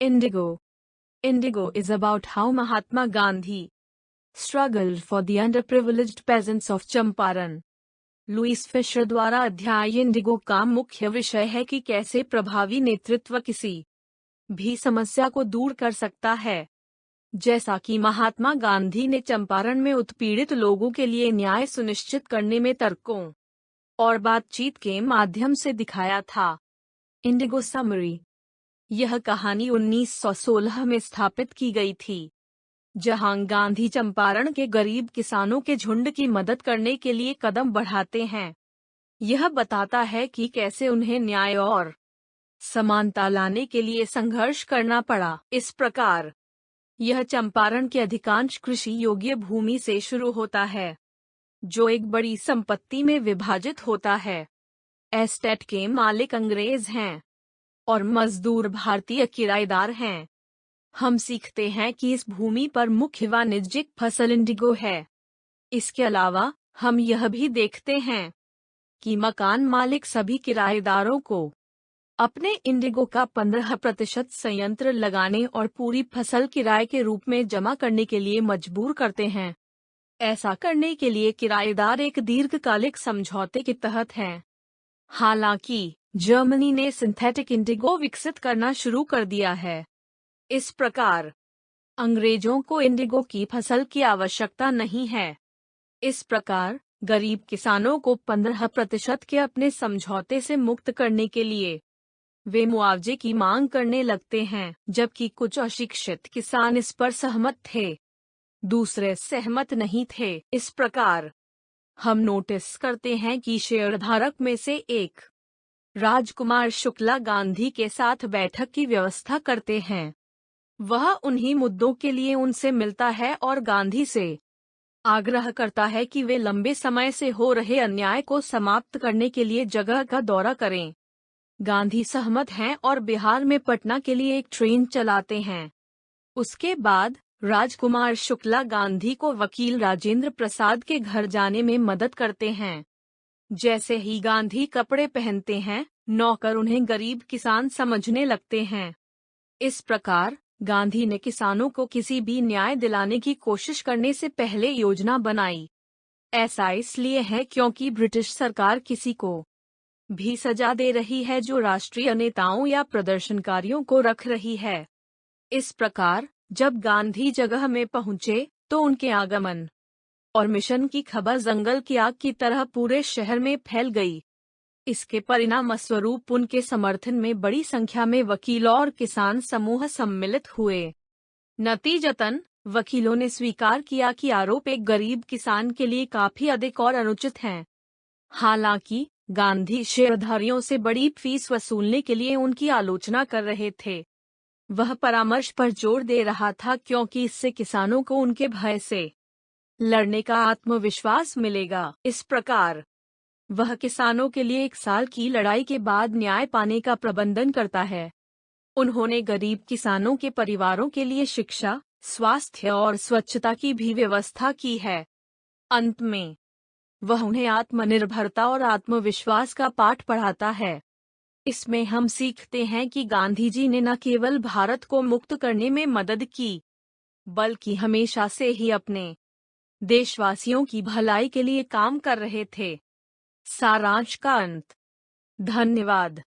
Indigo. Indigo is about how Mahatma Gandhi struggled for the underprivileged peasants of Champaran. Louis Fischer द्वारा अध्याय Indigo का मुख्य विषय है कि कैसे प्रभावी नेतृत्व किसी भी समस्या को दूर कर सकता है। जैसा कि महात्मा गांधी ने चंपारण में उत्पीड़ित लोगों के लिए न्याय सुनिश्चित करने में तर्कों और बातचीत के माध्यम से दिखाया था। Indigo summary. यह कहानी 1916 में स्थापित की गई थी, जहां गांधी चंपारण के गरीब किसानों के झुंड की मदद करने के लिए कदम बढ़ाते हैं। यह बताता है कि कैसे उन्हें न्याय और समानता लाने के लिए संघर्ष करना पड़ा। इस प्रकार यह चंपारण के अधिकांश कृषि योग्य भूमि से शुरू होता है, जो एक बड़ी संपत्ति में विभाजित होता है। एस्टेट के मालिक अंग्रेज हैं और मजदूर भारतीय किराएदार हैं। हम सीखते हैं कि इस भूमि पर मुख्य वाणिज्यिक फसल इंडिगो है। इसके अलावा हम यह भी देखते हैं कि मकान मालिक सभी किराएदारों को अपने इंडिगो का 15% संयंत्र लगाने और पूरी फसल किराए के रूप में जमा करने के लिए मजबूर करते हैं। ऐसा करने के लिए किराएदार एक दीर्घकालिक समझौते के तहत हैं। हालांकि जर्मनी ने सिंथेटिक इंडिगो विकसित करना शुरू कर दिया है। इस प्रकार अंग्रेजों को इंडिगो की फसल की आवश्यकता नहीं है। इस प्रकार गरीब किसानों को 15% के अपने समझौते से मुक्त करने के लिए वे मुआवजे की मांग करने लगते हैं, जबकि कुछ अशिक्षित किसान इस पर सहमत थे, दूसरे सहमत नहीं थे। इस प्रकार हम नोटिस करते हैं कि शेयरधारक में से एक, राजकुमार शुक्ला, गांधी के साथ बैठक की व्यवस्था करते हैं। वह उन्हीं मुद्दों के लिए उनसे मिलता है और गांधी से आग्रह करता है कि वे लंबे समय से हो रहे अन्याय को समाप्त करने के लिए जगह का दौरा करें। गांधी सहमत हैं और बिहार में पटना के लिए एक ट्रेन चलाते हैं। उसके बाद राजकुमार शुक्ला गांधी को वकील राजेंद्र प्रसाद के घर जाने में मदद करते हैं। जैसे ही गांधी कपड़े पहनते हैं, नौकर उन्हें गरीब किसान समझने लगते हैं। इस प्रकार गांधी ने किसानों को किसी भी न्याय दिलाने की कोशिश करने से पहले योजना बनाई। ऐसा इसलिए है क्योंकि ब्रिटिश सरकार किसी को भी सजा दे रही है जो राष्ट्रीय नेताओं या प्रदर्शनकारियों को रख रही है। इस प्रकार जब गांधी जगह में पहुंचे तो उनके आगमन और मिशन की खबर जंगल की आग की तरह पूरे शहर में फैल गई। इसके परिणाम स्वरूप उनके समर्थन में बड़ी संख्या में वकील और किसान समूह सम्मिलित हुए। नतीजतन वकीलों ने स्वीकार किया कि आरोप एक गरीब किसान के लिए काफी अधिक और अनुचित हैं। हालांकि गांधी शेयरधारियों से बड़ी फीस वसूलने के लिए उनकी आलोचना कर रहे थे। वह परामर्श पर जोर दे रहा था क्योंकि इससे किसानों को उनके भय से लड़ने का आत्मविश्वास मिलेगा। इस प्रकार वह किसानों के लिए 1 साल की लड़ाई के बाद न्याय पाने का प्रबंधन करता है। उन्होंने गरीब किसानों के परिवारों के लिए शिक्षा, स्वास्थ्य और स्वच्छता की भी व्यवस्था की है। अंत में वह उन्हें आत्मनिर्भरता और आत्मविश्वास का पाठ पढ़ाता है। इसमें हम सीखते हैं कि गांधी जी ने न केवल भारत को मुक्त करने में मदद की, बल्कि हमेशा से ही अपने देशवासियों की भलाई के लिए काम कर रहे थे। सारांश का अंत। धन्यवाद।